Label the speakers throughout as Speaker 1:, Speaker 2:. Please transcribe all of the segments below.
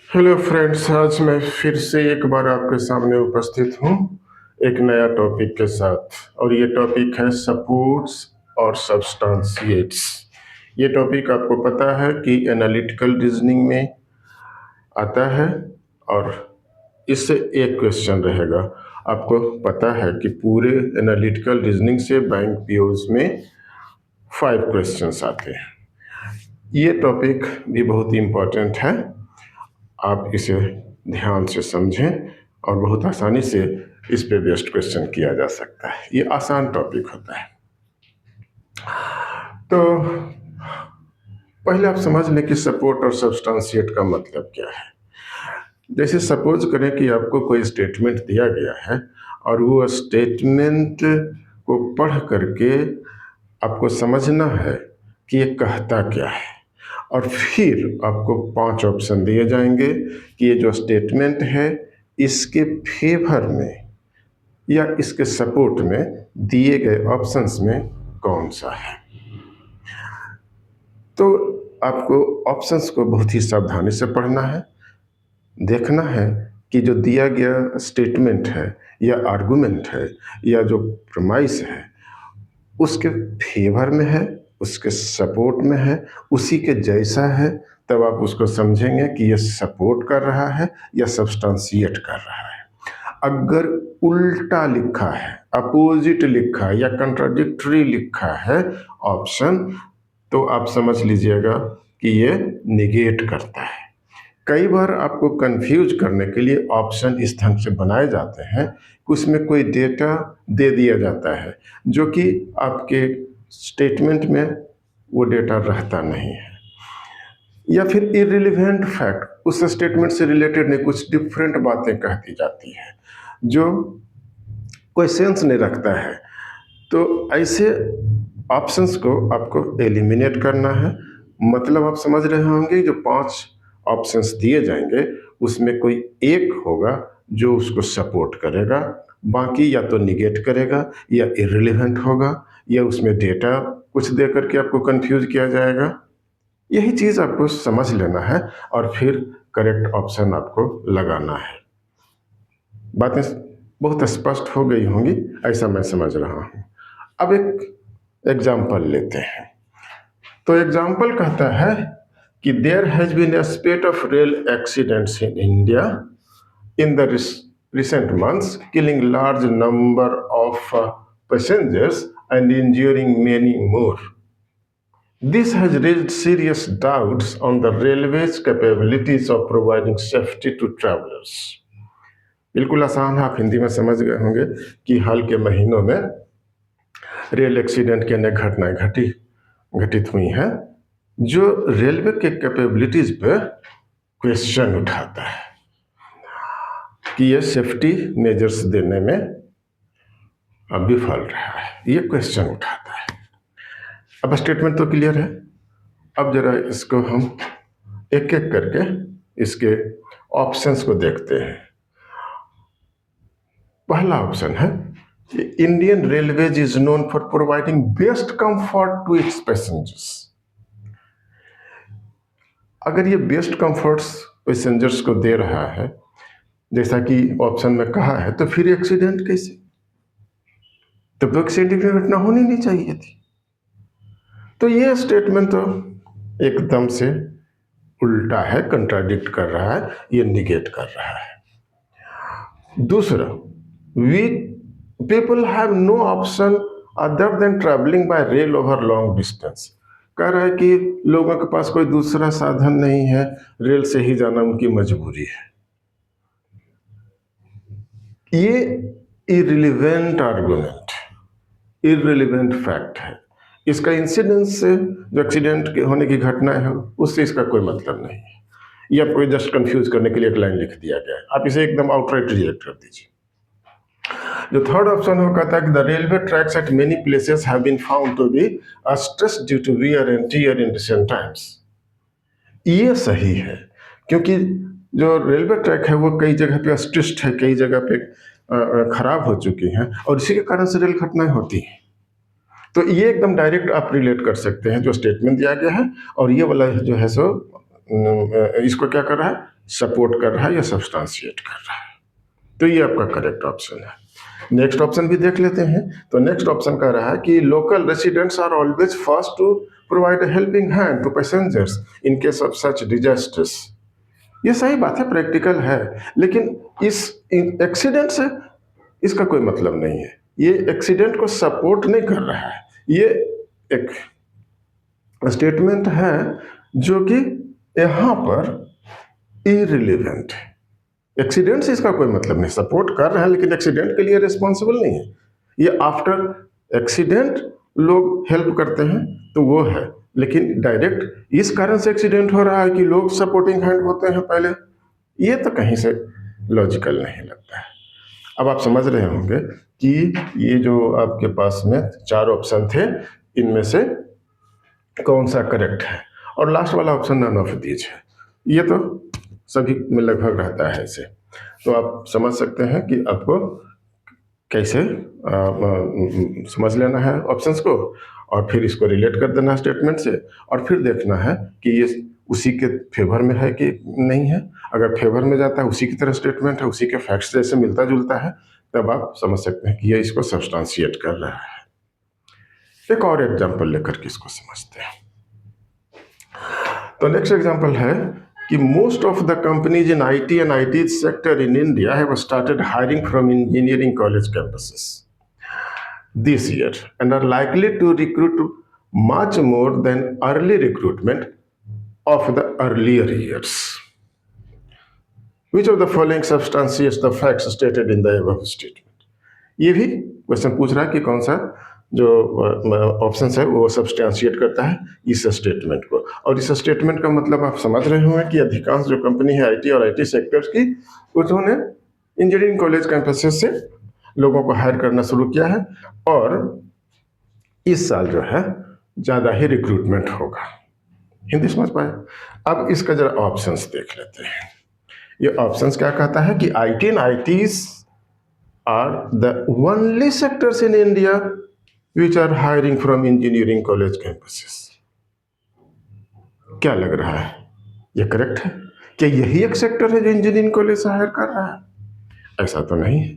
Speaker 1: Hello friends, आज मैं फिर से एक बार आपके सामने उपस्थित हूँ एक नया टॉपिक के साथ। और ये टॉपिक है सपोर्ट्स और सब्सटेंशिएट्स। ये टॉपिक आपको पता है कि एनालिटिकल रीजनिंग में आता है और इससे एक क्वेश्चन रहेगा। आपको पता है कि पूरे एनालिटिकल रीजनिंग से बैंक पीओज में 5 क्वेश्चंस आते हैं। ये टॉपिक भी बहुत ही इम्पोर्टेंट है। आप इसे ध्यान से समझें और बहुत आसानी से इस पे बेस्ड क्वेश्चन किया जा सकता है। ये आसान टॉपिक होता है। तो पहले आप समझ लें कि सपोर्ट और सब्सटेंशिएट का मतलब क्या है। जैसे सपोज करें कि आपको कोई स्टेटमेंट दिया गया है और वो स्टेटमेंट को पढ़ करके आपको समझना है कि ये कहता क्या है, और फिर आपको 5 ऑप्शन दिए जाएंगे कि ये जो स्टेटमेंट है इसके फेवर में या इसके सपोर्ट में दिए गए ऑप्शंस में कौन सा है। तो आपको ऑप्शंस को बहुत ही सावधानी से पढ़ना है, देखना है कि जो दिया गया स्टेटमेंट है या आर्गुमेंट है या जो प्रमाइस है उसके फेवर में है, उसके सपोर्ट में है, उसी के जैसा है। तब आप उसको समझेंगे कि ये सपोर्ट कर रहा है या सब्सटेंशिएट कर रहा है। अगर उल्टा लिखा है, अपोजिट लिखा है या कंट्राडिक्टरी लिखा है ऑप्शन, तो आप समझ लीजिएगा कि ये निगेट करता है। कई बार आपको कंफ्यूज करने के लिए ऑप्शन इस ढंग से बनाए जाते हैं कि उसमें कोई डेटा दे दिया जाता है जो कि आपके स्टेटमेंट में वो डेटा रहता नहीं है, या फिर इररिलेवेंट फैक्ट उस स्टेटमेंट से रिलेटेड नहीं, कुछ डिफरेंट बातें कह दी जाती है जो कोई सेंस नहीं रखता है। तो ऐसे ऑप्शंस को आपको एलिमिनेट करना है। मतलब आप समझ रहे होंगे, जो 5 ऑप्शंस दिए जाएंगे उसमें कोई एक होगा जो उसको सपोर्ट करेगा, बाकी या तो निगेट करेगा या इररिलेवेंट होगा या उसमें डेटा कुछ दे करके आपको कंफ्यूज किया जाएगा। यही चीज़ आपको समझ लेना है और फिर करेक्ट ऑप्शन आपको लगाना है। बातें बहुत स्पष्ट हो गई होंगी, ऐसा मैं समझ रहा हूँ। अब एक एग्जाम्पल लेते हैं। तो एग्जाम्पल कहता है कि there has been a spate of rail accidents in India in the recent months, killing large number of passengers and injuring many more. This has raised serious doubts on the railway's capabilities of providing safety to travelers. बिल्कुल आसान है, आप हिंदी में समझ गए होंगे कि हाल के महीनों में रेल एक्सीडेंट की अनेक घटनाएं घटित हुई हैं जो रेलवे के कैपेबिलिटीज पे क्वेश्चन उठाता है कि ये सेफ्टी मेजर्स देने में विफल रहा है। ये क्वेश्चन उठाता है। अब स्टेटमेंट तो क्लियर है। अब जरा इसको हम एक एक करके इसके ऑप्शंस को देखते हैं। पहला ऑप्शन है, Indian railways is known for providing best comfort to its passengers. अगर ये बेस्ट कंफर्ट्स पैसेंजर्स को दे रहा है जैसा कि ऑप्शन में कहा है, तो फिर एक्सीडेंट कैसे? तब तो एक्सीडेंट की घटना होनी नहीं चाहिए थी। तो ये स्टेटमेंट तो एकदम से उल्टा है, कंट्राडिक्ट कर रहा है, ये निगेट कर रहा है। दूसरा, we people have no option other than travelling by rail over long distance. कह रहा है कि लोगों के पास कोई दूसरा साधन नहीं है, रेल से ही जाना उनकी मजबूरी है। ये इररिलेवेंट आर्गुमेंट, इररिलेवेंट फैक्ट है। इसका इंसिडेंस से जो एक्सीडेंट होने की घटना है उससे इसका कोई मतलब नहीं है। ये आपको जस्ट कंफ्यूज करने के लिए एक लाइन लिख दिया गया है, आप इसे एकदम आउटराइट रिजेक्ट कर दीजिए। जो थर्ड ऑप्शन हो कहता है कि the railway tracks at many places have been found to be stressed due to wear and tear in recent times. ये सही है, क्योंकि जो रेलवे ट्रैक है वो कई जगह पे स्ट्रेस्ड है, कई जगह पे खराब हो चुकी हैं और इसी के कारण से रेल घटनाएं होती हैं। तो ये एकदम डायरेक्ट आप रिलेट कर सकते हैं जो स्टेटमेंट दिया गया है, और ये वाला जो है सो इसको क्या कर रहा है, सपोर्ट कर रहा है या सब्सटेंशिएट कर रहा है। तो ये आपका करेक्ट ऑप्शन है। नेक्स्ट ऑप्शन भी देख लेते हैं। तो नेक्स्ट ऑप्शन कह रहा है कि local residents are always first to provide a helping hand to passengers in case of such disasters. ये सही बात है, प्रैक्टिकल है, लेकिन इस एक्सीडेंट से इसका कोई मतलब नहीं है। ये एक्सीडेंट को सपोर्ट नहीं कर रहा है। ये एक स्टेटमेंट है जो कि यहाँ पर इरिलेवेंट है। एक्सीडेंट से इसका कोई मतलब नहीं, सपोर्ट कर रहे हैं लेकिन एक्सीडेंट के लिए रिस्पॉन्सिबल नहीं है। ये आफ्टर एक्सीडेंट लोग हेल्प करते हैं तो वो है, लेकिन डायरेक्ट इस कारण से एक्सीडेंट हो रहा है कि लोग सपोर्टिंग हैंड होते हैं पहले, ये तो कहीं से लॉजिकल नहीं लगता है। अब आप समझ रहे होंगे कि ये जो आपके पास में 4 ऑप्शन थे, इनमें से कौन सा करेक्ट है, और लास्ट वाला ऑप्शन नन ऑफ दीज है। ये तो सभी में लगभग रहता है ऐसे। तो आप समझ सकते हैं कि आपको कैसे समझ लेना है ऑप्शंस को, और फिर इसको रिलेट कर देना है स्टेटमेंट से, और फिर देखना है कि ये उसी के फेवर में है कि नहीं है। अगर फेवर में जाता है, उसी की तरह स्टेटमेंट है, उसी के फैक्ट्स जैसे मिलता जुलता है, तब आप समझ सकते हैं कि ये इसको सब्सटेंशिएट कर रहा है। एक और एग्जाम्पल लेकर के इसको समझते हैं। तो नेक्स्ट एग्जाम्पल है कि most of the companies in IT and IT sector in India have started hiring from engineering college campuses this year and are likely to recruit much more than early recruitment of the earlier years. Which of the following substantiates the facts stated in the above statement? ये भी question पूछ रहा है कि कौन सा जो option है वो सब्सटेंशिएट करता है इस स्टेटमेंट को। और इस स्टेटमेंट का मतलब आप समझ रहे होंगे कि अधिकांश जो कंपनी है आईटी और आईटी सेक्टर्स की, उन्होंने इंजीनियरिंग कॉलेज कैंपसेस से लोगों को हायर करना शुरू किया है, और इस साल जो है ज़्यादा ही रिक्रूटमेंट होगा। हिंदी समझ पाए? अब इसका जरा ऑप्शंस देख लेते हैं। ये ऑप्शंस क्या कहता है कि IT and ITs are the only sectors in India which are hiring from engineering college campuses. क्या लग रहा है, ये करेक्ट है? क्या यही एक सेक्टर है जो इंजीनियरिंग कॉलेज से हायर कर रहा है? ऐसा तो नहीं है,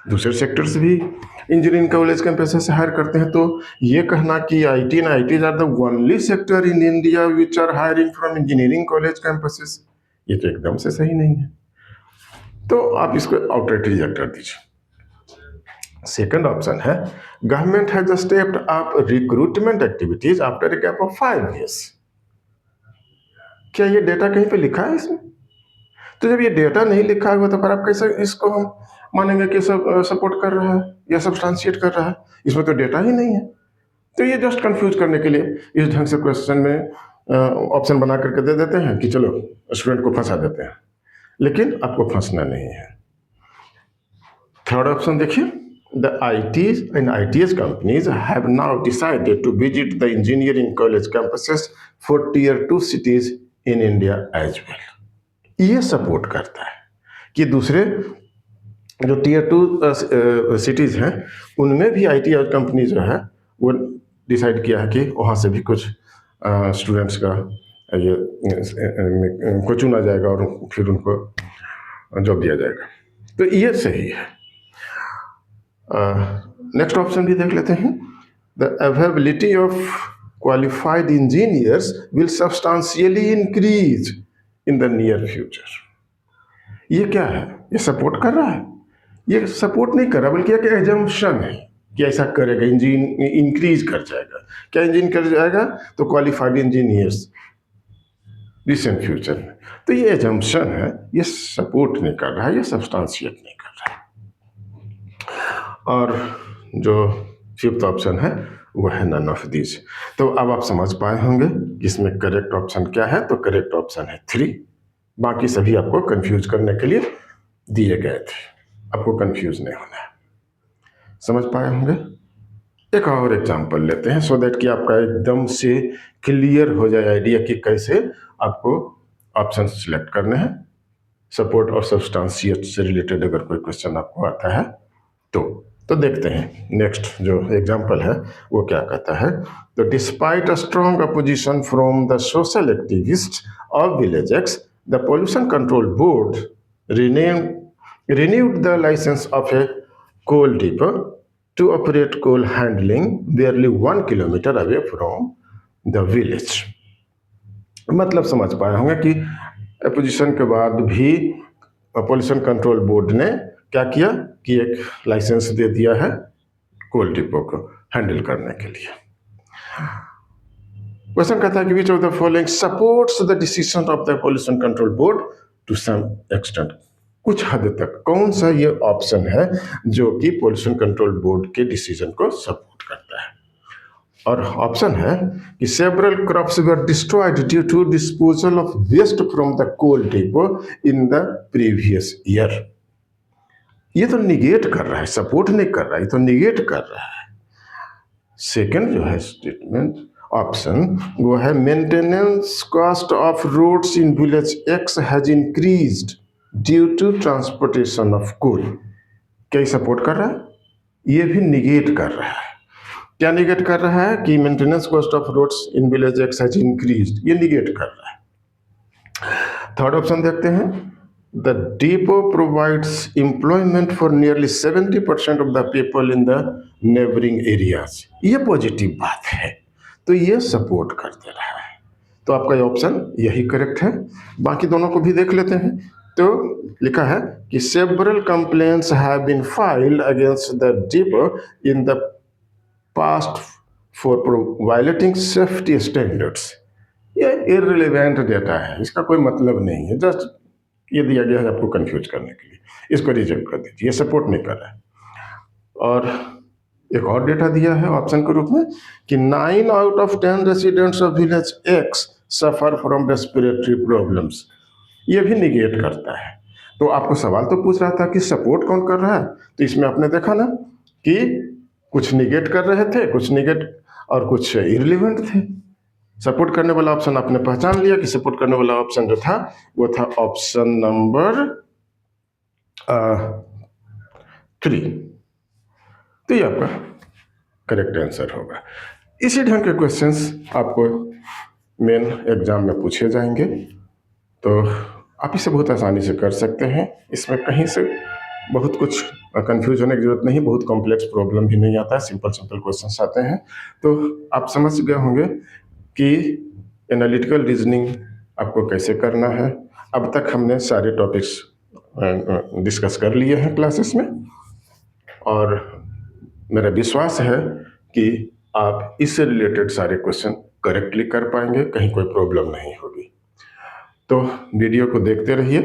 Speaker 1: दूसरे सेक्टर्स भी इंजीनियरिंग कॉलेज कैंपसेस से हायर करते हैं। तो ये कहना कि IT and ITs are the only sector in India which are hiring from engineering college campuses, ये तो एकदम से सही नहीं है। तो आप इसको आउटराइट रिजेक्ट कर दीजिए। सेकंड ऑप्शन है government has stepped up recruitment activities after a gap of 5 years। क्या ये डेटा कहीं पे लिखा है इसमें? तो जब ये डेटा नहीं लिखा हुआ तो फिर आप कैसे इसको हम मानेंगे कि सब सपोर्ट कर रहा है या सब्सटेंशिएट कर रहा है? इसमें तो डेटा ही नहीं है। तो ये जस्ट कंफ्यूज करने के लिए इस ढंग से क्वेश्चन में ऑप्शन बना करके दे देते हैं कि चलो स्टूडेंट को फंसा देते हैं, लेकिन आपको फंसना नहीं है। थर्ड ऑप्शन देखिए, the ITs and ITS companies have now decided to visit the engineering college campuses for tier 2 cities in India as well। ये सपोर्ट करता है कि दूसरे जो टीयर 2 सिटीज हैं उनमें भी IT और कंपनी जो है वो डिसाइड किया है कि वहाँ से भी कुछ स्टूडेंट्स का ये को चुना जाएगा और फिर उनको जॉब दिया जाएगा। तो ये सही है। नेक्स्ट ऑप्शन भी देख लेते हैं। The availability of qualified engineers will substantially increase in the near future. ये क्या है? ये सपोर्ट कर रहा है? ये सपोर्ट नहीं कर रहा, बल्कि एक एजम्पशन है कि ऐसा करेगा, इंक्रीज कर जाएगा। क्या इंक्रीज कर जाएगा? तो क्वालिफाइड इंजीनियर्स रिसेंट फ्यूचर में। तो ये एजम्पशन है, ये सपोर्ट नहीं कर रहा है, ये सब्सटेंशिएट नहीं कर रहा है। और जो फिफ्थ ऑप्शन है वो है नन ऑफ दीज। तो अब आप समझ पाए होंगे कि इसमें करेक्ट ऑप्शन क्या है। तो करेक्ट ऑप्शन है 3, बाकी सभी आपको कंफ्यूज करने के लिए दिए गए थे, आपको कंफ्यूज नहीं होना है। समझ पाए होंगे? एक और एग्जांपल लेते हैं सो दैट कि आपका एकदम से क्लियर हो जाए आइडिया कि कैसे आपको ऑप्शन सिलेक्ट करने हैं। सपोर्ट और सब्सटेंशिएट से रिलेटेड अगर कोई क्वेश्चन आपको आता है तो देखते हैं नेक्स्ट जो एग्जांपल है वो क्या कहता है। तो despite a strong opposition from the social activist of village x the pollution control board renewed the license of a coal depot to operate coal handling barely 1 kilometer away from the village. मतलब समझ पाए होंगे कि opposition के बाद भी pollution control board ने क्या किया कि एक लाइसेंस दे दिया है कोल डिपो को हैंडल करने के लिए। क्वेश्चन कहता है कि which of the following supports the decision of the pollution control board to some extent. कुछ हद तक कौन सा ये ऑप्शन है जो कि पोल्यूशन कंट्रोल बोर्ड के डिसीजन को सपोर्ट करता है। और ऑप्शन है कि several crops were destroyed due to disposal of waste from the coal depot in the previous year. ये तो निगेट कर रहा है, सपोर्ट नहीं कर रहा है, ये तो निगेट कर रहा है। सेकंड जो है स्टेटमेंट ऑप्शन वो है maintenance cost of roads in village X has increased due to transportation of coal. क्या सपोर्ट कर रहा है? ये भी निगेट कर रहा है। क्या निगेट कर रहा है कि maintenance cost of roads in village X has increased, ये निगेट कर रहा है। थर्ड ऑप्शन देखते हैं, the depot provides employment for nearly 70% of the people in the neighbouring areas. ये पॉजिटिव बात है, तो ये सपोर्ट कर दे रहा है। तो आपका ये ऑप्शन यही करेक्ट है। बाकी दोनों को भी देख लेते हैं। तो लिखा है कि several complaints have been filed against the depot in the past for violating safety standards. ये इररिलेवेंट डेटा है, इसका कोई मतलब नहीं है, जस्ट ये दिया गया है आपको कंफ्यूज करने के लिए। इसको रिजेक्ट कर दीजिए, ये सपोर्ट नहीं कर रहा है। और एक और डेटा दिया है ऑप्शन के रूप में कि 9 out of 10 residents of village x suffer from respiratory problems. ये भी निगेट करता है। तो आपको सवाल तो पूछ रहा था कि सपोर्ट कौन कर रहा है, तो इसमें आपने देखा ना कि कुछ निगेट कर रहे थे, कुछ निगेट और कुछ इररिलेवेंट थे। सपोर्ट करने वाला ऑप्शन आपने पहचान लिया कि सपोर्ट करने वाला ऑप्शन जो था वो था ऑप्शन नंबर 3। तो ये आपका करेक्ट आंसर होगा। इसी ढंग के क्वेश्चंस आपको मेन एग्जाम में पूछे जाएंगे, तो आप इसे बहुत आसानी से कर सकते हैं। इसमें कहीं से बहुत कुछ कंफ्यूज होने की जरूरत नहीं, बहुत कॉम्प्लेक्स प्रॉब्लम भी नहीं आता है, सिंपल सिंपल क्वेश्चंस आते हैं। तो आप समझ गए होंगे कि एनालिटिकल रीजनिंग आपको कैसे करना है। अब तक हमने सारे टॉपिक्स डिस्कस कर लिए हैं क्लासेस में, और मेरा विश्वास है कि आप इससे रिलेटेड सारे क्वेश्चन करेक्टली कर पाएंगे, कहीं कोई प्रॉब्लम नहीं होगी। तो वीडियो को देखते रहिए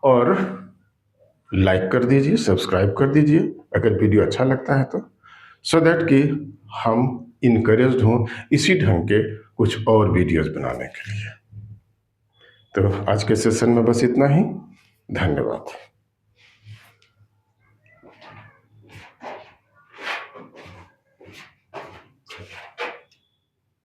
Speaker 1: और लाइक कर दीजिए, सब्सक्राइब कर दीजिए अगर वीडियो अच्छा लगता है तो, सो दैट कि हम इनकरेज्ड हों इसी ढंग के कुछ और वीडियोस बनाने के लिए। तो आज के सेशन में बस इतना ही। धन्यवाद।